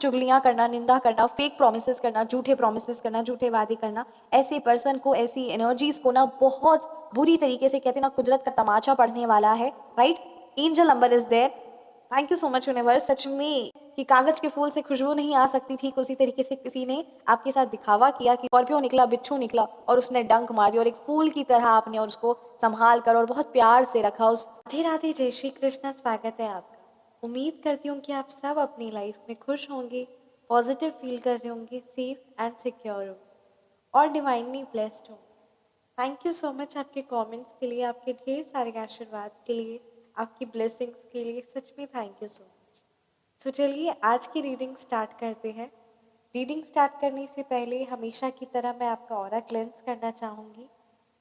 चुगलियाँ करना, निंदा करना, फेक प्रोमिसेस करना, झूठे प्रोमिसेस करना, झूठे वादे करना, ऐसे पर्सन को, ऐसी एनर्जीज को ना बहुत बुरी तरीके से कहते हैं ना कुदरत का तमाचा पड़ने वाला है, right. Angel number is there. Thank you so much universe, सच में कि कागज के फूल से खुशबू नहीं आ सकती थी, उसी तरीके से किसी ने आपके साथ दिखावा किया कि स्कॉर्पियो निकला, बिच्छू निकला और उसने डंक मार दिया और एक फूल की तरह आपने और उसको संभाल कर और बहुत प्यार से रखा। उस राधे राधे, जय श्री कृष्णा, स्वागत है आपका। उम्मीद करती हूँ कि आप सब अपनी लाइफ में खुश होंगे, पॉजिटिव फील कर रहे होंगे, सेफ एंड सिक्योर होंगे और डिवाइनली ब्लेस्ड होंगे। थैंक यू सो मच आपके कमेंट्स के लिए, आपके ढेर सारे आशीर्वाद के लिए, आपकी ब्लेसिंग्स के लिए, सच में थैंक यू सो मच। सो चलिए आज की रीडिंग स्टार्ट करते हैं। रीडिंग स्टार्ट करने से पहले हमेशा की तरह मैं आपका ऑरा क्लेंस करना चाहूँगी।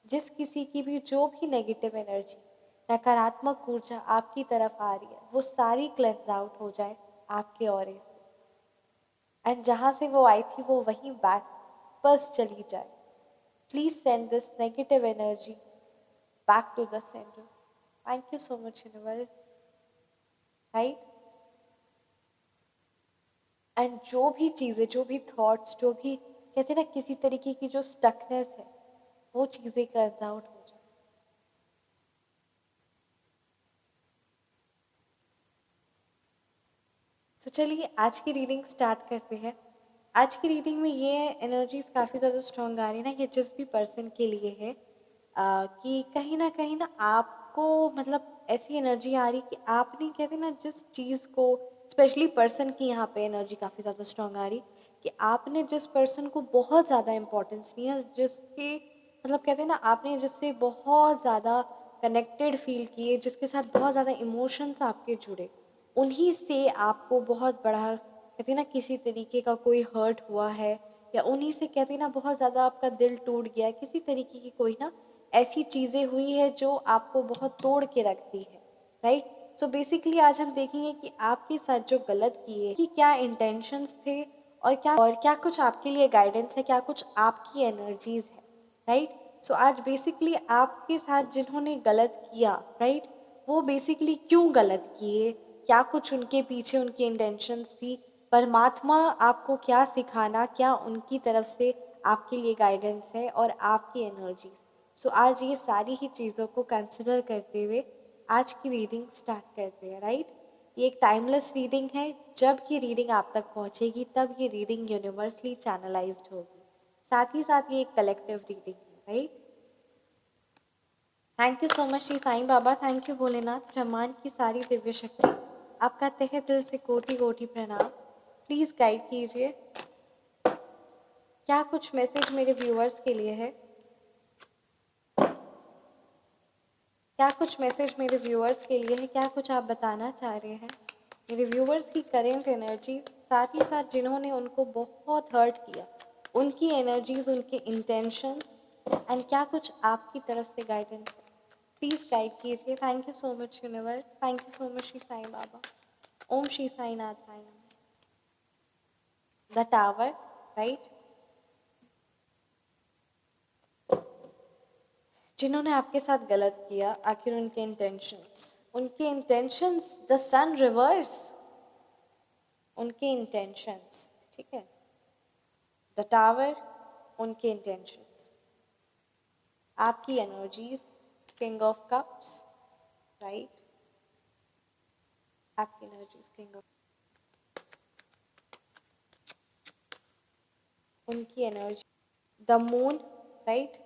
जिस किसी की भी जो भी नेगेटिव एनर्जी, नकारात्मक ऊर्जा आपकी तरफ आ रही है, वो सारी क्लेंस आउट हो जाए आपके ऑरे से, एंड जहाँ से वो आई थी वो वहीं बैक बस चली जाए। Please send this negative energy back to the center. Thank you so much, universe. Right? And जो भी चीज़ें, जो भी थॉट्स, जो भी कहते हैं ना किसी तरीके की जो स्टकनेस है, वो चीज़ें क्लेंस आउट हो जाए। तो चलिए आज की रीडिंग स्टार्ट करते हैं। आज की रीडिंग में ये एनर्जीज काफ़ी ज़्यादा स्ट्रॉन्ग आ रही है ना, ये जिस भी पर्सन के लिए है कि कहीं ना आपको मतलब ऐसी एनर्जी आ रही कि आपने कहते ना जिस चीज़ को, स्पेशली पर्सन की यहाँ पे एनर्जी काफ़ी ज़्यादा स्ट्रॉन्ग आ रही कि आपने जिस पर्सन को बहुत ज़्यादा इम्पोर्टेंस दिया, जिसके मतलब कहते हैं ना आपने जिससे बहुत ज़्यादा कनेक्टेड फील किए, जिसके साथ बहुत ज़्यादा इमोशंस आपके जुड़े, उन्हीं से आपको बहुत बड़ा कहते हैं ना किसी तरीके का कोई हर्ट हुआ है, या उन्हीं से कहते हैं ना बहुत ज़्यादा आपका दिल टूट गया है, किसी तरीके की कोई ना ऐसी चीज़ें हुई है जो आपको बहुत तोड़ के रखती है, राइट। सो बेसिकली आज हम देखेंगे कि आपके साथ जो गलत किए कि क्या इंटेंशंस थे और क्या कुछ आपके लिए गाइडेंस है, क्या कुछ आपकी एनर्जीज है, राइट। सो आज बेसिकली आपके साथ जिन्होंने गलत किया, राइट, वो बेसिकली क्यों गलत किए, क्या कुछ उनके पीछे उनकी इंटेंशंस थी, परमात्मा आपको क्या सिखाना, क्या उनकी तरफ से आपके लिए गाइडेंस है और आपकी एनर्जीज। सो आज ये सारी ही चीज़ों को कंसिडर करते हुए आज की रीडिंग स्टार्ट करते हैं, राइट। ये एक टाइमलेस रीडिंग है, जब ये रीडिंग आप तक पहुंचेगी तब ये रीडिंग यूनिवर्सली चैनलाइज्ड होगी, साथ ही साथ ये एक कलेक्टिव रीडिंग है, right. Thank you so much Shri Sai Baba, thank you Bholenath, ब्रह्मांड की सारी दिव्य शक्ति, आपका तहे दिल से कोटि कोटि प्रणाम। प्लीज़ गाइड कीजिए क्या कुछ मैसेज मेरे व्यूअर्स के लिए है, क्या कुछ मैसेज मेरे व्यूअर्स के लिए है, क्या कुछ आप बताना चाह रहे हैं मेरे व्यूअर्स की करेंट एनर्जी, साथ ही साथ जिन्होंने उनको बहुत हर्ट किया, उनकी एनर्जीज, उनके इंटेंशंस, एंड क्या कुछ आपकी तरफ से गाइडेंस है, प्लीज़ गाइड कीजिए। Thank you so much universe, thank you so much Shri Sai Baba. ओम श्री साई नाथाय नमः। द टावर, राइट, जिन्होंने आपके साथ गलत किया, आखिर उनके इंटेंशंस, द सन रिवर्स, उनके इंटेंशंस, ठीक है, द टावर, उनके इंटेंशंस, आपकी energies, king of cups, right, आपकी एनर्जीज, किंग ऑफ, उनकी एनर्जी, द मून, राइट,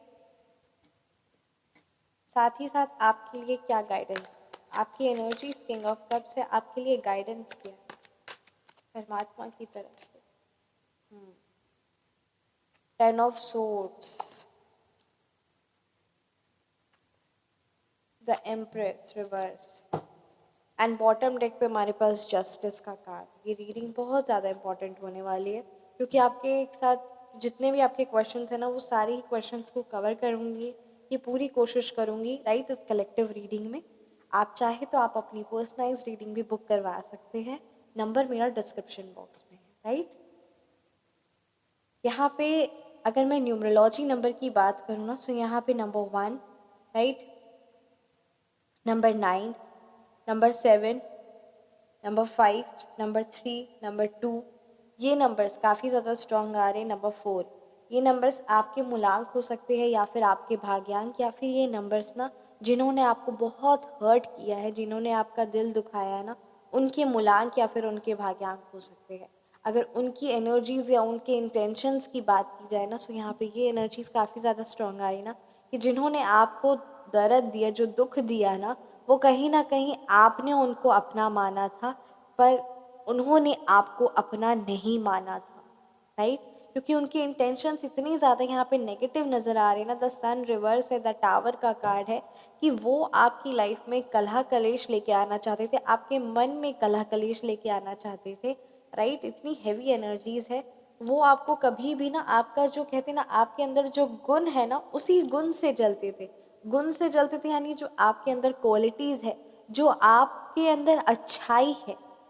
साथ ही साथ आपके लिए क्या गाइडेंस, आपकी एनर्जीज, किंग ऑफ कप्स है, आपके लिए गाइडेंस क्या है परमात्मा की तरफ से। Ten of swords, the empress reverse, and bottom deck पे हमारे पास जस्टिस का कार्ड। ये रीडिंग बहुत ज़्यादा इंपॉर्टेंट होने वाली है क्योंकि आपके साथ जितने भी आपके क्वेश्चंस हैं ना, वो सारे ही क्वेश्चंस को कवर करूँगी, ये पूरी कोशिश करूँगी, राइट, इस कलेक्टिव रीडिंग में। आप चाहे तो आप अपनी पर्सनलाइज रीडिंग भी बुक करवा सकते हैं, नंबर मेरा डिस्क्रिप्शन बॉक्स में है, राइट। यहाँ पे अगर मैं न्यूमरोलॉजी नंबर की बात करूँ ना, तो यहाँ पे number 1, right, number 9, number 7, number 5, number 3, number 2, ये नंबर्स काफ़ी ज़्यादा स्ट्रॉन्ग आ रहे हैं। नंबर 4, ये नंबर्स आपके मूलांक हो सकते हैं या फिर आपके भाग्यांक, या फिर ये नंबर्स ना जिन्होंने आपको बहुत हर्ट किया है, जिन्होंने आपका दिल दुखाया है ना, उनके मूलांक या फिर उनके भाग्यांक हो सकते हैं। अगर उनकी एनर्जीज़ या उनके इंटेंशंस की बात की जाए ना, तो यहाँ पे ये एनर्जीज़ काफ़ी ज़्यादा स्ट्रॉन्ग आ रही ना, कि जिन्होंने आपको दर्द दिया, जो दुख दिया ना, वो कहीं ना कहीं आपने उनको अपना माना था, पर उन्होंने आपको अपना नहीं माना था, राइट? क्योंकि उनकी इंटेंशंस इतनी ज़्यादा यहाँ पे नेगेटिव नज़र आ रही है ना। द सन रिवर्स है, द टावर का कार्ड है, कि वो आपकी लाइफ में कलह कलेश लेके आना चाहते थे, आपके मन में कलह कलेश लेके आना चाहते थे, राइट? इतनी हैवी एनर्जीज है। वो आपको कभी भी ना, आपका जो कहते हैं ना, आपके अंदर जो गुण है ना, उसी गुण से जलते थे। गुण से जलते थे यानी जो आपके अंदर क्वालिटीज़ है, जो आपके अंदर अच्छाई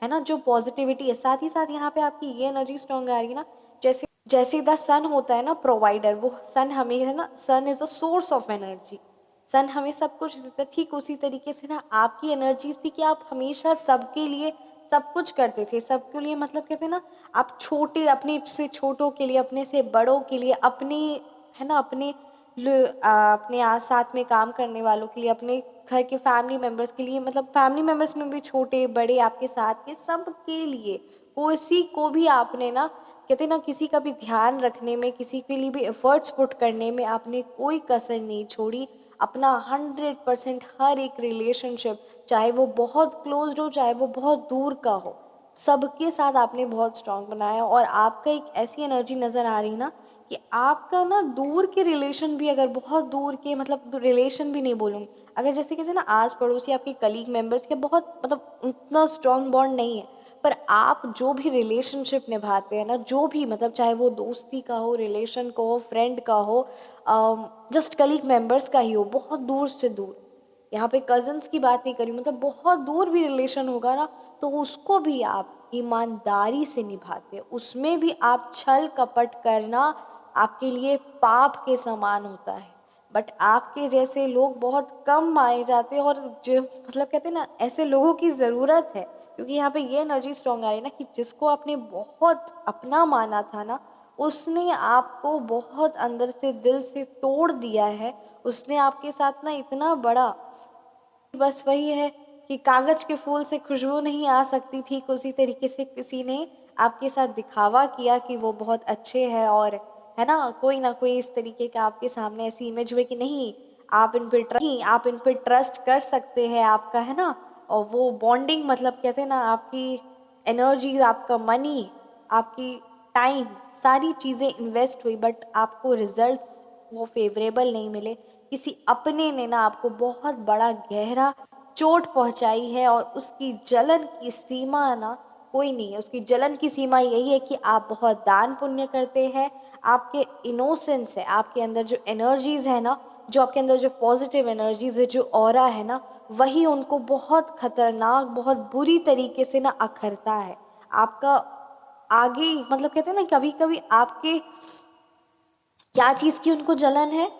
है ना, जो पॉजिटिविटी है। साथ ही साथ यहाँ पे आपकी ये एनर्जी स्ट्रॉन्ग आ रही है ना, जैसे जैसे द सन होता है ना प्रोवाइडर, वो सन हमें है ना, sun is a source of energy, sun हमें सब कुछ देता है। ठीक उसी तरीके से ना आपकी एनर्जी थी कि आप हमेशा सबके लिए सब कुछ करते थे, सबके लिए, मतलब कहते हैं ना, आप छोटे, अपने से छोटों के लिए, अपने से बड़ों के लिए, अपने, है ना, अपने साथ में काम करने वालों के लिए, अपने घर के फैमिली मेम्बर्स के लिए, मतलब फैमिली मेम्बर्स में भी छोटे बड़े आपके साथ के सबके लिए, किसी को भी आपने ना, कहते हैं ना, किसी का भी ध्यान रखने में, किसी के लिए भी एफर्ट्स पुट करने में आपने कोई कसर नहीं छोड़ी। अपना 100% हर एक रिलेशनशिप, चाहे वो बहुत क्लोज हो, चाहे वो बहुत दूर का हो, सबके साथ आपने बहुत स्ट्रांग बनाया। और आपका एक ऐसी एनर्जी नज़र आ रही ना, कि आपका ना दूर के रिलेशन भी, अगर बहुत दूर के, मतलब रिलेशन भी नहीं बोलूँगी, अगर जैसे कहते हैं ना, आस पड़ोसी आपके कलीग मेंबर्स के बहुत, मतलब उतना स्ट्रांग बॉन्ड नहीं है, पर आप जो भी रिलेशनशिप निभाते हैं ना, जो भी, मतलब चाहे वो दोस्ती का हो, रिलेशन का हो, फ्रेंड का हो, जस्ट कलीग मेंबर्स का ही हो, बहुत दूर से दूर, यहाँ पे कजन्स की बात नहीं करी, मतलब बहुत दूर भी रिलेशन होगा ना, तो उसको भी आप ईमानदारी से निभाते हैं, उसमें भी आप छल कपट करना आपके लिए पाप के समान होता है। बट आपके जैसे लोग बहुत कम माने जाते हैं, और जो, मतलब कहते हैं ना, ऐसे लोगों की ज़रूरत है, क्योंकि यहाँ पे ये एनर्जी स्ट्रॉन्ग आ रही है ना, कि जिसको आपने बहुत अपना माना था ना, उसने आपको बहुत अंदर से, दिल से तोड़ दिया है। उसने आपके साथ ना इतना बड़ा, बस वही है कि कागज के फूल से खुशबू नहीं आ सकती थी, उसी तरीके से किसी ने आपके साथ दिखावा किया कि वो बहुत अच्छे हैं, और है ना कोई इस तरीके का आपके सामने ऐसी इमेज हुई कि नहीं, आप इन पे ट्रस्ट कर सकते हैं, आपका, है ना, और वो बॉन्डिंग, मतलब कहते हैं ना, आपकी एनर्जी, आपका मनी, आपकी टाइम, सारी चीज़ें इन्वेस्ट हुई, बट आपको रिजल्ट्स वो फेवरेबल नहीं मिले। किसी अपने ने ना आपको बहुत बड़ा गहरा चोट पहुंचाई है, और उसकी जलन की सीमा ना कोई नहीं है। उसकी जलन की सीमा यही है कि आप बहुत दान पुण्य करते हैं, आपके इनोसेंस है, आपके अंदर जो एनर्जीज है ना, जो आपके अंदर जो पॉजिटिव एनर्जीज है, जो ऑरा है ना, वही उनको बहुत खतरनाक, बहुत बुरी तरीके से ना अखरता है। आपका आगे, मतलब कहते हैं ना, कभी कभी आपके, क्या चीज़ की उनको जलन है,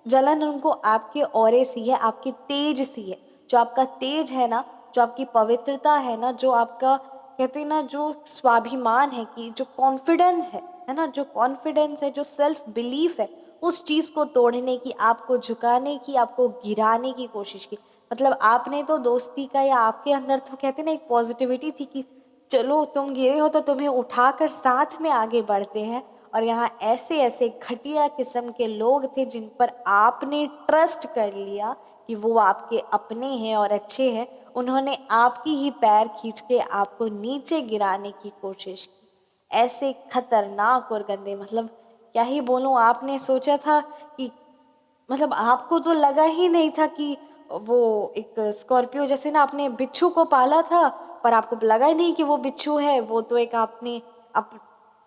जलन उनको आपके ऑरे से है, आपके तेज से है। जो आपका तेज है ना, जो आपकी पवित्रता है ना, जो आपका, कहते हैं ना, जो स्वाभिमान है, कि जो कॉन्फिडेंस है ना, जो कॉन्फिडेंस है, जो सेल्फ बिलीफ है, उस चीज़ को तोड़ने की, आपको झुकाने की, आपको गिराने की कोशिश की। मतलब आपने तो दोस्ती का, या आपके अंदर तो कहते हैं ना एक पॉजिटिविटी थी कि चलो तुम गिरे हो तो तुम्हें उठाकर साथ में आगे बढ़ते हैं, और यहाँ ऐसे ऐसे घटिया किस्म के लोग थे जिन पर आपने ट्रस्ट कर लिया कि वो आपके अपने हैं और अच्छे हैं। उन्होंने आपकी ही पैर खींच के आपको नीचे गिराने की कोशिश की। ऐसे खतरनाक और गंदे, मतलब क्या ही बोलूं, आपने सोचा था कि, मतलब आपको तो लगा ही नहीं था कि वो एक स्कॉर्पियो, जैसे ना आपने बिच्छू को पाला था, पर आपको लगा ही नहीं कि वो बिच्छू है, वो तो एक आपने, आप,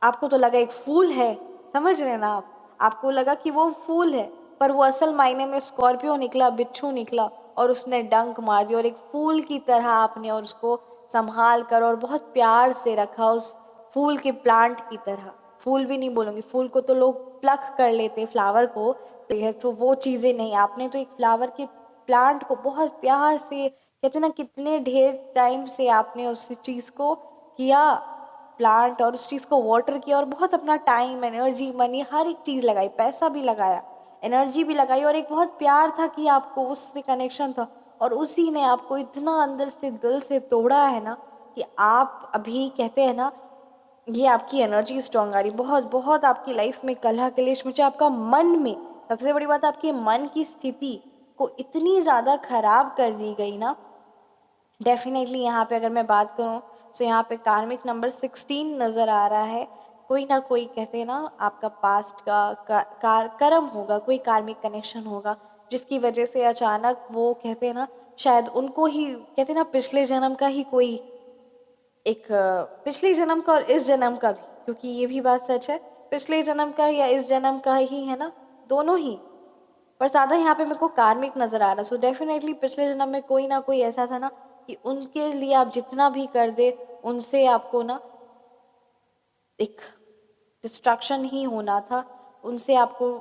आपको तो लगा एक फूल है, समझ रहे हैं ना आप, आपको लगा कि वो फूल है, पर वो असल मायने में स्कॉर्पियो निकला, बिच्छू निकला, और उसने डंक मार दिया, और एक फूल की तरह आपने और उसको संभाल कर और बहुत प्यार से रखा, उस फूल के प्लांट की तरह। फूल भी नहीं बोलूँगी, फूल को तो लोग प्लक कर लेते, फ्लावर को, तो वो चीज़ें नहीं, आपने तो एक फ्लावर के प्लांट को बहुत प्यार से, कहते ना, कितने ढेर टाइम से आपने उस चीज़ को किया, प्लांट और उस चीज़ को वाटर किया और बहुत अपना टाइम, एनर्जी, मनी, हर एक चीज़ लगाई, पैसा भी लगाया, एनर्जी भी लगाई, और एक बहुत प्यार था कि आपको उससे कनेक्शन था, और उसी ने आपको इतना अंदर से दिल से तोड़ा है ना कि आप अभी कहते हैं ना, ये आपकी एनर्जी स्ट्रांग आ रही, बहुत बहुत आपकी लाइफ में कलह कलेश, मुझे आपका मन में, सबसे बड़ी बात आपके मन की स्थिति को इतनी ज़्यादा खराब कर दी गई ना। डेफिनेटली यहाँ पे अगर मैं बात करूँ तो यहाँ पे कार्मिक नंबर 16 नज़र आ रहा है। कोई ना कोई कहते हैं ना आपका पास्ट का कर्म होगा, कोई कार्मिक कनेक्शन होगा जिसकी वजह से अचानक वो कहते हैं ना, शायद उनको ही कहते हैं ना पिछले जन्म का ही कोई एक पिछले जन्म का और इस जन्म का भी, क्योंकि ये भी बात सच है, पिछले जन्म का या इस जन्म का ही है ना, दोनों ही, पर ज़्यादा यहाँ पे मेरे को कार्मिक नज़र आ रहा है। सो डेफिनेटली पिछले जन्म में कोई ना कोई ऐसा था ना कि उनके लिए आप जितना भी कर दे, उनसे आपको ना एक डिस्ट्रक्शन ही होना था, उनसे आपको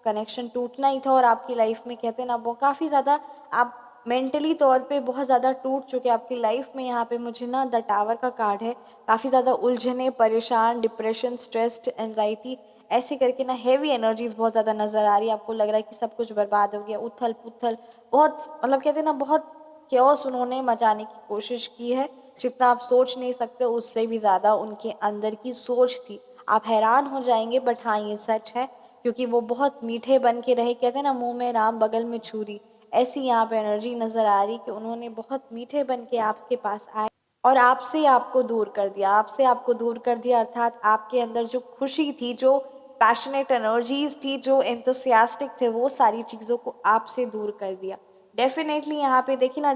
कनेक्शन टूटना ही था, और आपकी लाइफ में कहते हैं ना वो काफ़ी ज़्यादा आप मेंटली तौर पे बहुत ज़्यादा टूट चुके आपकी लाइफ में। यहाँ पे मुझे ना द टावर का कार्ड है, काफ़ी ज़्यादा उलझने, परेशान, डिप्रेशन, स्ट्रेस्ड, एनजाइटी, ऐसे करके ना हैवी एनर्जीज बहुत ज़्यादा नज़र आ रही है। आपको लग रहा है कि सब कुछ बर्बाद हो गया, उथल पुथल, बहुत मतलब कहते हैं ना बहुत क्योस उन्होंने मचाने की कोशिश की है, जितना आप सोच नहीं सकते उससे भी ज़्यादा उनके अंदर की सोच थी। आप हैरान हो जाएंगे, बट हाँ ये सच है, क्योंकि वो बहुत मीठे बन के रहे, कहते हैं ना मुंह में राम बगल में छुरी, ऐसी यहाँ पे एनर्जी नज़र आ रही कि उन्होंने बहुत मीठे बन के आपके पास आए और आपसे आपको दूर कर दिया, आपसे आपको दूर कर दिया, अर्थात आपके अंदर जो खुशी थी, जो पैशनेट एनर्जीज थी, जो एंथुसियास्टिक थे, वो सारी चीज़ों को आपसे दूर कर दिया। डेफिनेटली यहाँ पे देखिए ना,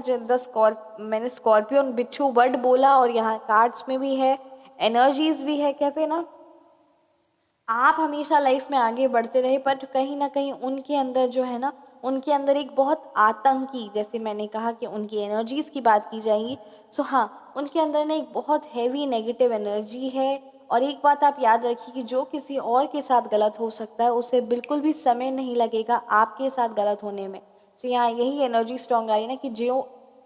मैंने स्कॉर्पियन बिच्छू वर्ड बोला, और यहाँ कार्ड्स में भी है, एनर्जीज भी है, कहते हैं ना आप हमेशा लाइफ में आगे बढ़ते रहे, पर कहीं ना कहीं उनके अंदर जो है ना, उनके अंदर एक बहुत आतंकी, जैसे मैंने कहा कि उनकी एनर्जीज की बात की जाएगी, सो हाँ उनके अंदर ना एक बहुत हैवी नेगेटिव एनर्जी है। और एक बात आप याद रखिए कि जो किसी और के साथ गलत हो सकता है, उसे बिल्कुल भी समय नहीं लगेगा आपके साथ गलत होने में। तो यहाँ यही एनर्जी स्ट्रॉन्ग आ रही है ना कि जो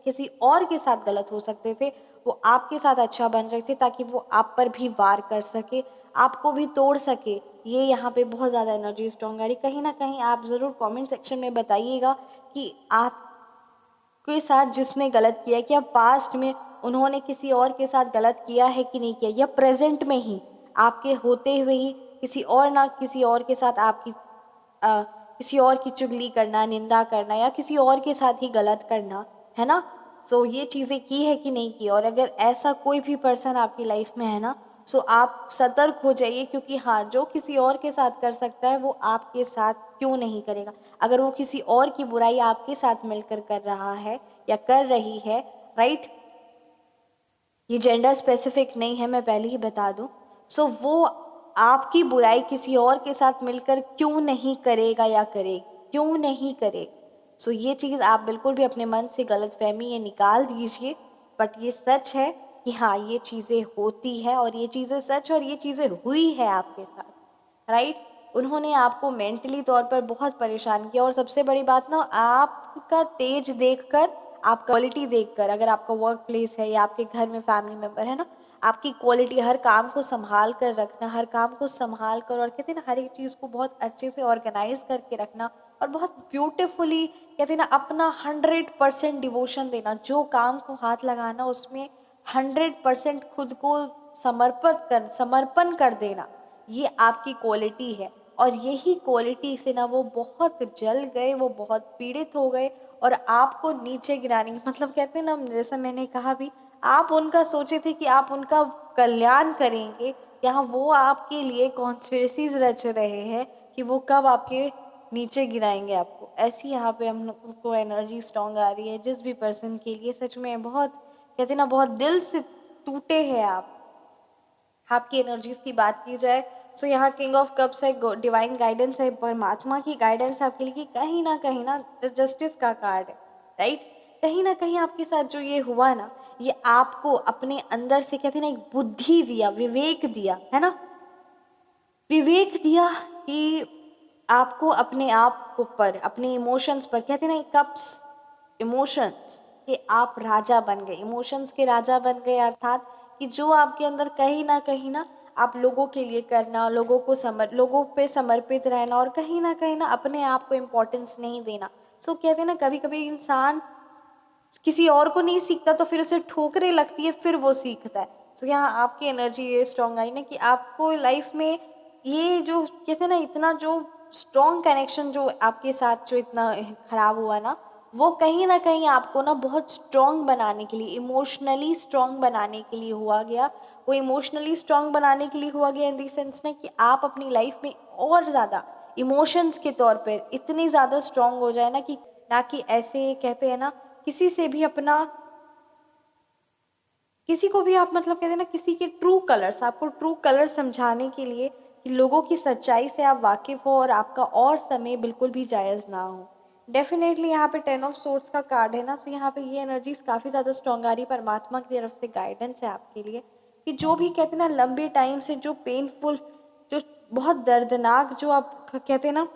किसी और के साथ गलत हो सकते थे, वो आपके साथ अच्छा बन रहे थे, ताकि वो आप पर भी वार कर सके, आपको भी तोड़ सके। ये यहाँ पे बहुत ज़्यादा एनर्जी स्ट्रॉन्ग आ रही। कहीं ना कहीं आप ज़रूर कमेंट सेक्शन में बताइएगा कि आपके साथ जिसने गलत किया, क्या पास्ट में उन्होंने किसी और के साथ गलत किया है कि नहीं किया, या प्रेजेंट में ही आपके होते हुए ही किसी और ना किसी और के साथ आपकी किसी और की चुगली करना, निंदा करना, या किसी और के साथ ही गलत करना, है ना। सो ये चीज़ें की है कि नहीं की, और अगर ऐसा कोई भी पर्सन आपकी लाइफ में है ना, सो आप सतर्क हो जाइए, क्योंकि हाँ जो किसी और के साथ कर सकता है वो आपके साथ क्यों नहीं करेगा। अगर वो किसी और की बुराई आपके साथ मिलकर कर रहा है या कर रही है, राइट, ये जेंडर स्पेसिफिक नहीं है, मैं पहले ही बता दूं। सो वो आपकी बुराई किसी और के साथ मिलकर क्यों नहीं करेगा या करे, क्यों नहीं करे। सो ये चीज़ आप बिल्कुल भी अपने मन से गलतफहमी ये निकाल दीजिए। बट ये सच है कि हाँ ये चीज़ें होती है, और ये चीज़ें सच, और ये चीज़ें हुई है आपके साथ, राइट। उन्होंने आपको मेंटली तौर पर बहुत परेशान किया, और सबसे बड़ी बात ना, आपका तेज देखकर, आपका क्वालिटी देखकर, अगर आपका वर्क प्लेस है या आपके घर में फैमिली मेम्बर है ना, आपकी क्वालिटी, हर काम को संभाल कर रखना, हर काम को संभाल कर, और कहते हैं ना हर एक चीज़ को बहुत अच्छे से ऑर्गेनाइज करके रखना, और बहुत ब्यूटिफुली कहते हैं ना अपना 100% डिवोशन देना, जो काम को हाथ लगाना उसमें 100% खुद को समर्पण कर देना, ये आपकी क्वालिटी है। और यही क्वालिटी से ना वो बहुत जल गए, वो बहुत पीड़ित हो गए, और आपको नीचे गिराने की, मतलब कहते हैं ना, जैसा मैंने कहा भी, आप उनका सोचे थे कि आप उनका कल्याण करेंगे, यहाँ वो आपके लिए कॉन्स्पिरेसीज रच रहे हैं कि वो कब आपके नीचे गिराएंगे आपको। ऐसी यहाँ पे हम लोग को एनर्जी स्ट्रॉन्ग आ रही है, जिस भी पर्सन के लिए सच में बहुत कहते हैं ना बहुत दिल से टूटे हैं आप, आपकी एनर्जीज की बात की जाए। सो यहाँ किंग ऑफ कप्स है, डिवाइन गाइडेंस है, परमात्मा की गाइडेंस है आपके लिए, कि कहीं ना जस्टिस का कार्ड है, राइट। कहीं ना कहीं आपके साथ जो ये हुआ ना, ये आपको अपने अंदर से कहते हैं ना एक बुद्धि दिया, विवेक दिया, है ना, विवेक दिया कि आपको अपने आप पर, अपने इमोशंस पर, कहते हैं ना कप्स, इमोशंस के आप राजा बन गए, इमोशंस के राजा बन गए, अर्थात कि जो आपके अंदर कहीं ना आप लोगों के लिए करना, लोगों पे समर्पित रहना और कहीं ना अपने आप को इम्पोर्टेंस नहीं देना। सो कहते हैं ना, कभी कभी इंसान किसी और को नहीं सीखता तो फिर उसे ठोकरें लगती है, फिर वो सीखता है। सो यहाँ आपकी एनर्जी ये स्ट्रांग आई ना कि आपको लाइफ में ये जो कहते हैं ना, इतना जो स्ट्रॉन्ग कनेक्शन जो आपके साथ जो इतना खराब हुआ ना, वो कहीं ना कहीं आपको ना बहुत स्ट्रॉन्ग बनाने के लिए, इमोशनली स्ट्रॉन्ग बनाने के लिए हुआ गया। वो इमोशनली स्ट्रॉन्ग बनाने के लिए हुआ गया इन दी सेंस ना कि आप अपनी लाइफ में और ज़्यादा इमोशंस के तौर पे इतनी ज़्यादा स्ट्रॉन्ग हो जाए ना कि ना कि ऐसे कहते हैं ना, किसी से भी अपना, किसी को भी आप मतलब कहते हैं ना, किसी के ट्रू कलर्स, आपको ट्रू कलर समझाने के लिए कि लोगों की सच्चाई से आप वाकिफ़ हो और आपका और समय बिल्कुल भी जायज़ ना हो। डेफिनेटली यहाँ पे 10 ऑफ सोर्ट्स का कार्ड है ना, सो यहाँ पे ये एनर्जीज काफ़ी ज़्यादा स्ट्रॉन्ग आ रही, परमात्मा की तरफ से गाइडेंस है आपके लिए कि जो भी कहते हैं ना लंबे टाइम से जो पेनफुल, जो बहुत दर्दनाक, जो आप कहते हैं ना,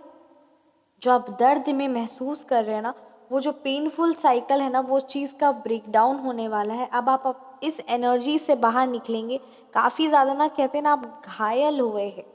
जो आप दर्द में महसूस कर रहे हैं ना, वो जो पेनफुल साइकिल है ना, वो चीज़ का ब्रेक डाउन होने वाला है। अब आप इस एनर्जी से बाहर निकलेंगे। काफ़ी ज़्यादा ना कहते हैं ना, आप घायल हुए हैं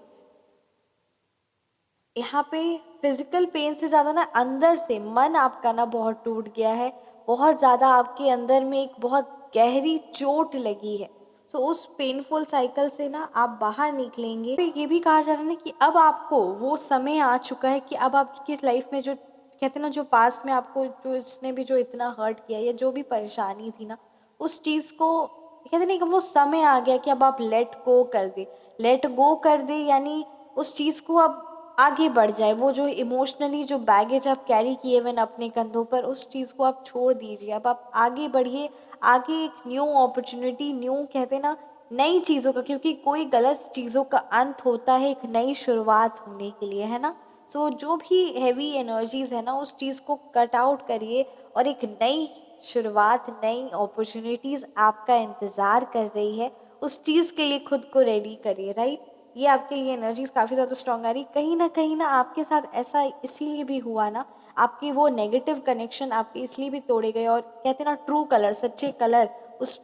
यहाँ पे, फिजिकल पेन से ज़्यादा ना अंदर से मन आपका ना बहुत टूट गया है। बहुत ज़्यादा आपके अंदर में एक बहुत गहरी चोट लगी है। सो उस पेनफुल साइकिल से ना आप बाहर निकलेंगे। तो ये भी कहा जा रहा है ना कि अब आपको वो समय आ चुका है कि अब आपकी लाइफ में जो कहते हैं ना, जो पास्ट में आपको जो इसने भी जो इतना हर्ट किया या जो भी परेशानी थी ना, उस चीज़ को कहते नहीं कि वो समय आ गया कि अब आप लेट गो कर दे। लेट गो कर दे यानी उस चीज़ को अब आगे बढ़ जाए। वो जो इमोशनली जो बैगेज आप कैरी किए हुए ना अपने कंधों पर, उस चीज़ को आप छोड़ दीजिए। अब आप आगे बढ़िए, आगे एक न्यू अपॉर्चुनिटी, न्यू कहते ना, नई चीज़ों का, क्योंकि कोई गलत चीज़ों का अंत होता है एक नई शुरुआत होने के लिए, है ना। सो जो भी हैवी एनर्जीज है ना, उस चीज़ को कट आउट करिए और एक नई शुरुआत, नई अपॉर्चुनिटीज़ आपका इंतज़ार कर रही है। उस चीज़ के लिए खुद को रेडी करिए, राइट। ये आपके लिए एनर्जीज काफ़ी ज़्यादा स्ट्रॉन्ग आ रही। कहीं ना आपके साथ ऐसा इसीलिए भी हुआ ना, आपके वो नेगेटिव कनेक्शन आपके इसलिए भी तोड़े गए और कहते ना ट्रू कलर, सच्चे कलर उस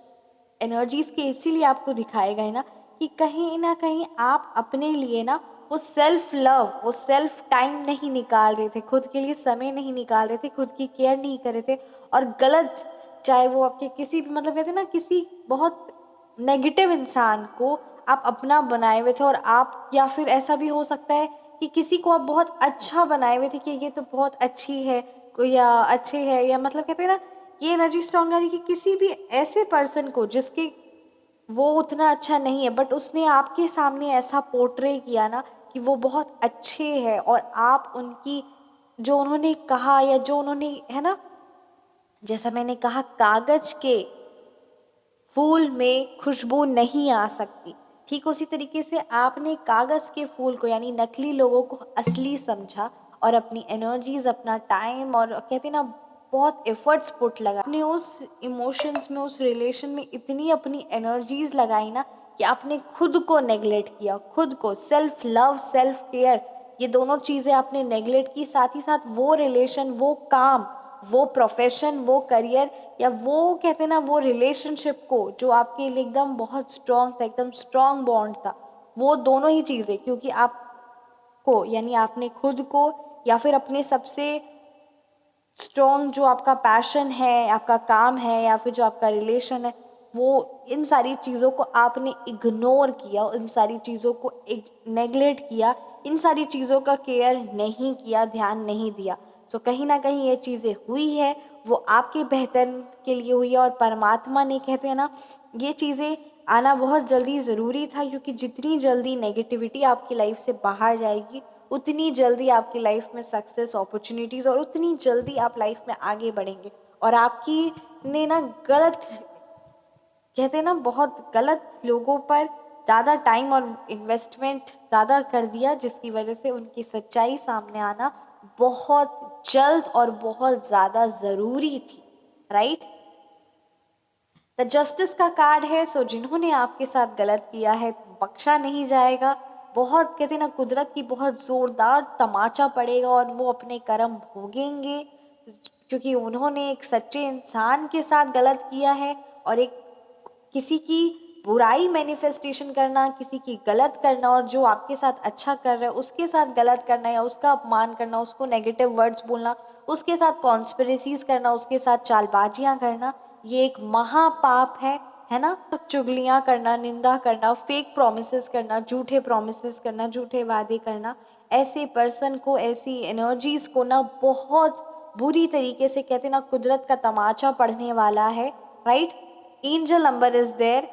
एनर्जीज के इसीलिए आपको दिखाए गए ना कि कहीं ना कहीं आप अपने लिए ना वो सेल्फ लव, वो सेल्फ टाइम नहीं निकाल रहे थे, खुद के लिए समय नहीं निकाल रहे थे, खुद की केयर नहीं कर रहे थे। और गलत, चाहे वो आपके किसी भी मतलब कहते ना, किसी बहुत नेगेटिव इंसान को आप अपना बनाए हुए थे। और आप, या फिर ऐसा भी हो सकता है कि किसी को आप बहुत अच्छा बनाए हुए थे कि ये तो बहुत अच्छी है कोई, या अच्छे है, या मतलब कहते हैं ना, ये एनर्जी स्ट्रॉन्ग है कि किसी भी ऐसे पर्सन को जिसके वो उतना अच्छा नहीं है, बट उसने आपके सामने ऐसा पोर्ट्रे किया ना कि वो बहुत अच्छे हैं, और आप उनकी, जो उन्होंने कहा या जो उन्होंने, है ना, जैसा मैंने कहा, कागज के फूल में खुशबू नहीं आ सकती, ठीक उसी तरीके से आपने कागज़ के फूल को यानी नकली लोगों को असली समझा और अपनी एनर्जीज, अपना टाइम और कहते हैं ना बहुत एफर्ट्स पुट लगा, आपने उस इमोशंस में, उस रिलेशन में इतनी अपनी एनर्जीज लगाई ना कि आपने खुद को नेगलेक्ट किया। खुद को, सेल्फ लव, सेल्फ केयर, ये दोनों चीज़ें आपने नेगलेक्ट की। साथ ही साथ वो रिलेशन, वो काम, वो प्रोफेशन, वो करियर, या वो कहते हैं ना वो रिलेशनशिप को जो आपके लिए एकदम बहुत स्ट्रॉन्ग था, एकदम स्ट्रॉन्ग बॉन्ड था, वो दोनों ही चीज़ें, क्योंकि आपको यानी आपने खुद को या फिर अपने सबसे स्ट्रॉन्ग जो आपका पैशन है, आपका काम है, या फिर जो आपका रिलेशन है, वो इन सारी चीज़ों को आपने इग्नोर किया, इन सारी चीज़ों को नेगलेक्ट किया, इन सारी चीज़ों का केयर नहीं किया, ध्यान नहीं दिया। सो कहीं ना कहीं ये चीज़ें हुई है, वो आपके बेहतर के लिए हुई है। और परमात्मा ने, कहते हैं ना, ये चीज़ें आना बहुत जल्दी ज़रूरी था, क्योंकि जितनी जल्दी नेगेटिविटी आपकी लाइफ से बाहर जाएगी, उतनी जल्दी आपकी लाइफ में सक्सेस, अपॉर्चुनिटीज़, और उतनी जल्दी आप लाइफ में आगे बढ़ेंगे। और आपकी ने ना गलत, कहते हैं ना, बहुत गलत लोगों पर ज़्यादा टाइम और इन्वेस्टमेंट ज़्यादा कर दिया, जिसकी वजह से उनकी सच्चाई सामने आना बहुत जल्द और बहुत ज़्यादा ज़रूरी थी, राइट। द जस्टिस का कार्ड है। सो जिन्होंने आपके साथ गलत किया है, बख्शा नहीं जाएगा। बहुत, कहते हैं ना, कुदरत की बहुत ज़ोरदार तमाचा पड़ेगा और वो अपने कर्म भोगेंगे, क्योंकि उन्होंने एक सच्चे इंसान के साथ गलत किया है और एक किसी की बुराई मैनिफेस्टेशन करना, किसी की गलत करना, और जो आपके साथ अच्छा कर रहा है उसके साथ गलत करना या उसका अपमान करना, उसको नेगेटिव वर्ड्स बोलना, उसके साथ कॉन्स्पिरेसीज करना, उसके साथ चालबाजियाँ करना, ये एक महापाप है ना। तो चुगलियाँ करना, निंदा करना, फेक प्रोमिसेस करना, झूठे प्रोमिसेस करना, झूठे वादे करना, ऐसे पर्सन को, ऐसी एनर्जीज को ना बहुत बुरी तरीके से, कहते ना कुदरत का तमाचा पड़ने वाला है, right. Angel number is there.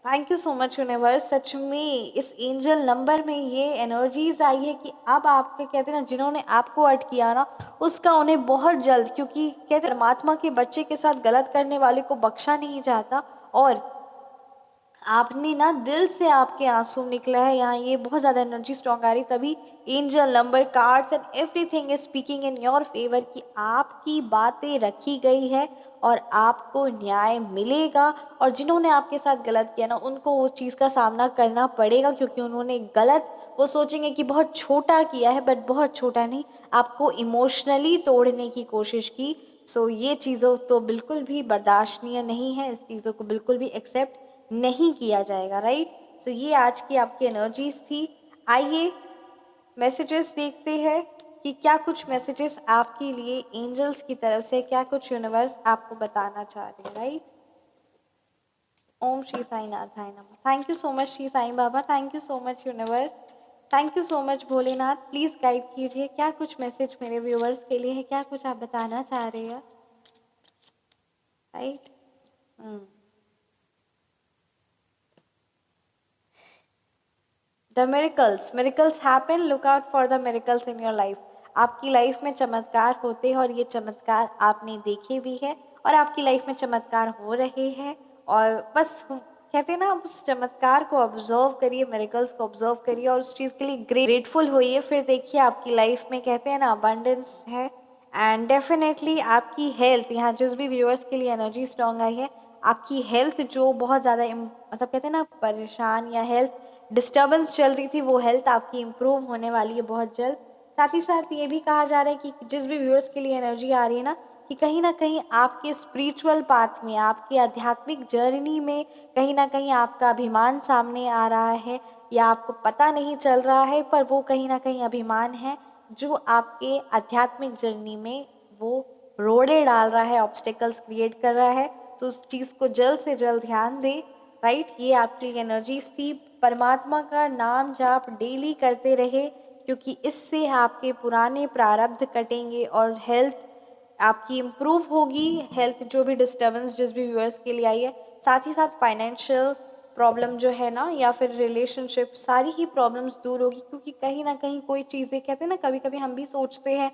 Thank you so much universe. सच में इस एंजल नंबर में ये एनर्जीज आई है कि अब आपके, कहते ना जिन्होंने आपको हर्ट किया ना, उसका उन्हें बहुत जल्द, क्योंकि कहते परमात्मा के बच्चे के साथ गलत करने वाले को बख्शा नहीं जाता। और आपने ना दिल से आपके आंसू निकला है यहाँ, ये बहुत ज़्यादा एनर्जी स्ट्रॉन्ग आ रही, तभी angel number, cards and everything is speaking in your favour कि आपकी बातें रखी गई है और आपको न्याय मिलेगा। और जिन्होंने आपके साथ गलत किया ना, उनको उस चीज़ का सामना करना पड़ेगा, क्योंकि उन्होंने गलत, वो सोचेंगे कि बहुत छोटा किया है, बट बहुत छोटा नहीं, आपको इमोशनली तोड़ने की कोशिश की। सो ये चीज़ों तो बिल्कुल भी बर्दाश्तनीय नहीं है, इस चीज़ों को बिल्कुल भी एक्सेप्ट नहीं किया जाएगा, राइट। सो ये आज की आपकी एनर्जीज थी। आइए मैसेजेस देखते हैं कि क्या कुछ मैसेजेस आपके लिए एंजल्स की तरफ से, क्या कुछ यूनिवर्स आपको बताना चाह रहे हैं, राइट। ओम श्री साई नाथाय नमः। Thank you so much Shri Sai Baba, thank you so much universe, thank you so much Bholenath. Please guide कीजिए क्या कुछ मैसेज मेरे व्यूअर्स के लिए है, क्या कुछ आप बताना चाह रहे हैं, right. The miracles happen, look out for the miracles in your life. आपकी लाइफ में चमत्कार होते हैं और ये चमत्कार आपने देखे भी है और आपकी लाइफ में चमत्कार हो रहे हैं। और बस कहते हैं ना, उस चमत्कार को ऑब्जर्व करिए, मिरेकल्स को ऑब्जर्व करिए और उस चीज़ के लिए ग्रेटफुल होइए। फिर देखिए आपकी लाइफ में, कहते हैं ना, अबंडेंस है। एंड डेफिनेटली आपकी हेल्थ, यहाँ जिस भी व्यूअर्स के लिए एनर्जी स्ट्रॉन्ग आई है, आपकी हेल्थ जो बहुत ज़्यादा मतलब कहते हैं ना परेशान या हेल्थ डिस्टर्बेंस चल रही थी, वो हेल्थ आपकी इम्प्रूव होने वाली है बहुत जल्द। साथ ही साथ ये भी कहा जा रहा है कि जिस भी व्यूअर्स के लिए एनर्जी आ रही है ना कहीं आपके स्पिरिचुअल पाथ में, आपकी आध्यात्मिक जर्नी में कहीं ना कहीं आपका अभिमान सामने आ रहा है, या आपको पता नहीं चल रहा है, पर वो कहीं ना कहीं अभिमान है जो आपके आध्यात्मिक जर्नी में वो रोड़े डाल रहा है, ऑब्स्टेकल्स क्रिएट कर रहा है। तो उस चीज़ को जल्द से जल्द ध्यान दे, राइट। ये आपकी एनर्जीज थी। परमात्मा का नाम जाप डेली करते रहे, क्योंकि इससे आपके पुराने प्रारब्ध कटेंगे और हेल्थ आपकी इम्प्रूव होगी। हेल्थ जो भी डिस्टर्बेंस जिस भी व्यूअर्स के लिए आई है, साथ ही साथ फाइनेंशियल प्रॉब्लम जो है ना, या फिर रिलेशनशिप, सारी ही प्रॉब्लम्स दूर होगी। क्योंकि कहीं ना कहीं कोई चीज़ें, कहते हैं ना, कभी कभी हम भी सोचते हैं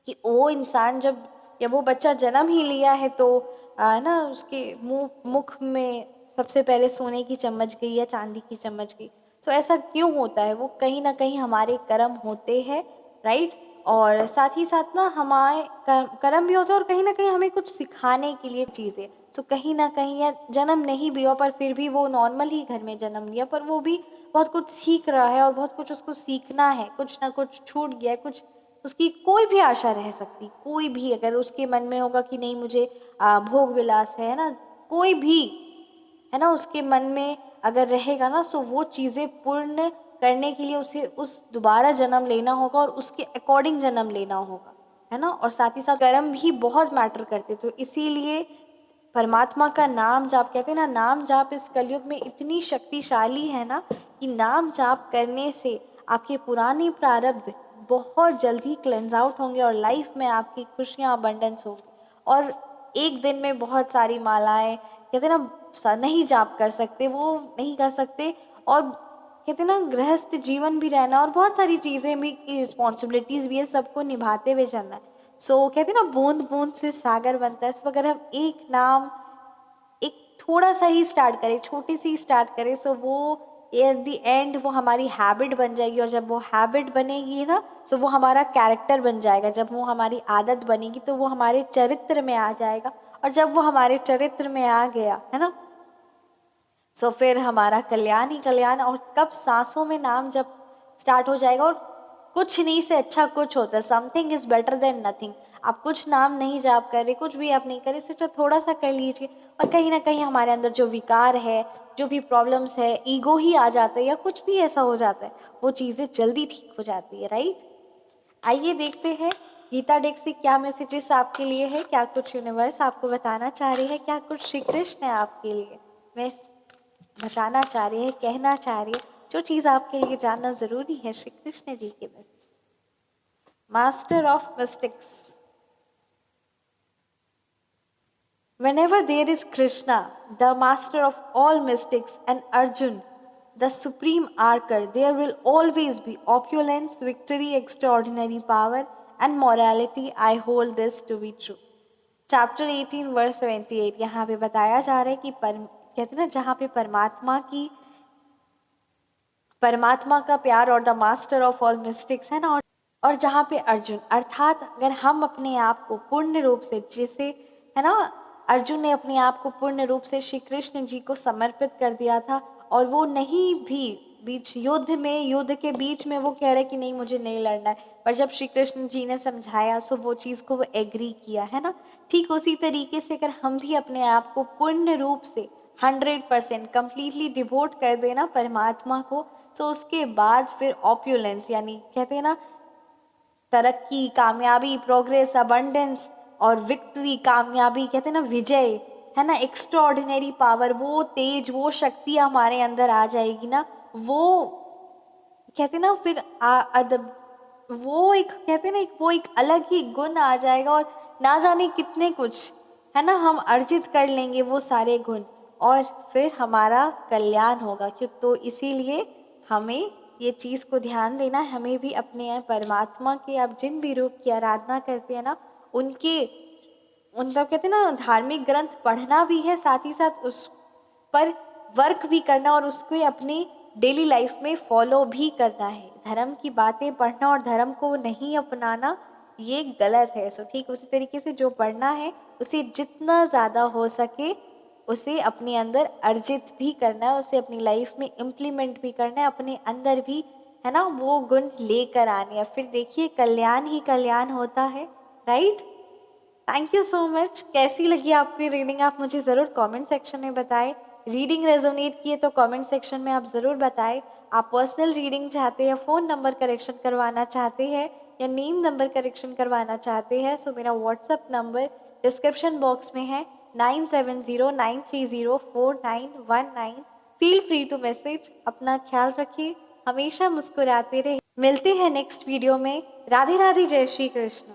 कि वो इंसान जब, या वो बच्चा जन्म ही लिया है तो ना उसके मुख में सबसे पहले सोने की चम्मच गई या चांदी की चम्मच गई। सो ऐसा क्यों होता है? वो कहीं ना कहीं हमारे कर्म होते हैं, राइट। और साथ ही साथ ना हमारे कर्म भी होते हैं और कहीं ना कहीं हमें कुछ सिखाने के लिए चीज़ें। सो कहीं ना कहीं, या जन्म नहीं भी हुआ पर फिर भी वो नॉर्मल ही घर में जन्म लिया, पर वो भी बहुत कुछ सीख रहा है और बहुत कुछ उसको सीखना है, कुछ ना कुछ छूट गया है, कुछ उसकी कोई भी आशा रह सकती, कोई भी अगर उसके मन में होगा कि नहीं मुझे भोग विलास है ना, कोई भी है ना, उसके मन में अगर रहेगा ना, तो वो चीज़ें पूर्ण करने के लिए उसे उस दोबारा जन्म लेना होगा और उसके अकॉर्डिंग जन्म लेना होगा, है ना। और साथ ही साथ कर्म भी बहुत मैटर करते, तो इसीलिए परमात्मा का नाम जाप, कहते हैं ना, नाम जाप इस कलयुग में इतनी शक्तिशाली है ना, कि नाम जाप करने से आपके पुराने प्रारब्ध बहुत जल्दी क्लेंज आउट होंगे और लाइफ में आपकी खुशियाँ अबंडेंस होगी। और एक दिन में बहुत सारी मालाएं, कहते हैं ना, नहीं जाप कर सकते, वो नहीं कर सकते। और कहते हैं ना, गृहस्थ जीवन भी रहना और बहुत सारी चीज़ें भी, रिस्पॉन्सिबिलिटीज़ भी है, सबको निभाते हुए चलना है। सो कहते हैं ना, बूंद बूंद से सागर बनता है। सो अगर हम एक नाम, एक थोड़ा सा ही स्टार्ट करें, छोटी सी स्टार्ट करें, सो वो एट द एंड वो हमारी हैबिट बन जाएगी। और जब वो हैबिट बनेगी ना, सो वो हमारा कैरेक्टर बन जाएगा। जब वो हमारी आदत बनेगी तो वो हमारे चरित्र में आ जाएगा, और जब वो हमारे चरित्र में आ गया, है ना, सो फिर हमारा कल्याण ही कल्याण। और कब सांसों में नाम जब स्टार्ट हो जाएगा, और कुछ नहीं से अच्छा कुछ होता है, something is better than nothing. आप कुछ नाम नहीं जाप कर रहे, कुछ भी आप नहीं करे, सिर्फ थोड़ा सा कर लीजिए, और कहीं ना कहीं हमारे अंदर जो विकार है, जो भी प्रॉब्लम्स है, ईगो ही आ जाता है या कुछ भी ऐसा हो जाता है, वो चीज़ें जल्दी ठीक हो जाती है, राइट। आइए देखते हैं गीता डेक से क्या मैसेजेस आपके लिए है, क्या कुछ यूनिवर्स आपको बताना चाह रही है, क्या कुछ श्री कृष्ण है आपके लिए मैं बताना चाह रही है, कहना चाह रही है, जो चीज़ आपके लिए जानना ज़रूरी है श्री कृष्ण जी के message. Master of mystics, whenever there is Krishna, the master of all mystics, and Arjun, the supreme archer, there will always be opulence, victory, extraordinary power, and morality. I hold this to be true. Chapter 18 verse 78 यहाँ पे बताया जा रहा है कि कहते हैं ना, जहाँ पे परमात्मा का प्यार और the master of all mystics है ना, और जहाँ पे अर्जुन, अर्थात अगर हम अपने आप को पूर्ण रूप से, जैसे है ना अर्जुन ने अपने आप को पूर्ण रूप से श्री कृष्ण जी को समर्पित कर दिया था, और वो नहीं भी युद्ध के बीच में वो कह रहे कि नहीं मुझे नहीं लड़ना है, पर जब श्री कृष्ण जी ने समझाया सो वो चीज़ को वो एग्री किया, है ना। ठीक उसी तरीके से अगर हम भी अपने आप को पूर्ण रूप से 100% कंप्लीटली डिवोट कर देना परमात्मा को, तो उसके बाद फिर ऑप्युलेंस यानी कहते हैं ना तरक्की, कामयाबी, प्रोग्रेस, अबंडेंस और विक्ट्री, कामयाबी, कहते हैं ना विजय, है ना, एक्स्ट्राऑर्डिनरी पावर, वो तेज, वो शक्ति हमारे अंदर आ जाएगी ना, वो कहते हैं ना फिर अदब, वो एक कहते हैं ना वो एक अलग ही गुण आ जाएगा, और ना जाने कितने कुछ है ना हम अर्जित कर लेंगे वो सारे गुण, और फिर हमारा कल्याण होगा। क्यों? तो इसीलिए हमें ये चीज़ को ध्यान देना, हमें भी अपने परमात्मा के आप जिन भी रूप की आराधना करते हैं ना, उनका कहते हैं ना धार्मिक ग्रंथ पढ़ना भी है, साथ ही साथ उस पर वर्क भी करना और उसको अपनी डेली लाइफ में फॉलो भी करना है। धर्म की बातें पढ़ना और धर्म को नहीं अपनाना ये गलत है। सो ठीक उसी तरीके से जो पढ़ना है उसे जितना ज़्यादा हो सके उसे अपने अंदर अर्जित भी करना है, उसे अपनी लाइफ में इम्प्लीमेंट भी करना है, अपने अंदर भी है ना वो गुण लेकर आने हैं, फिर देखिए कल्याण ही कल्याण होता है, right. Thank you so much. कैसी लगी आपकी रीडिंग आप मुझे ज़रूर कमेंट सेक्शन में बताएं। रीडिंग रेजोनेट किए तो कमेंट सेक्शन में आप ज़रूर बताएं। आप पर्सनल रीडिंग चाहते हैं, फ़ोन नंबर करेक्शन करवाना चाहते हैं या नेम नंबर करेक्शन करवाना चाहते हैं, सो मेरा व्हाट्सअप नंबर डिस्क्रिप्शन बॉक्स में है 9709304919। Feel free to message. अपना ख्याल रखिए, हमेशा मुस्कुराते रहिए। मिलते हैं नेक्स्ट वीडियो में। राधे राधे, जय श्री कृष्ण।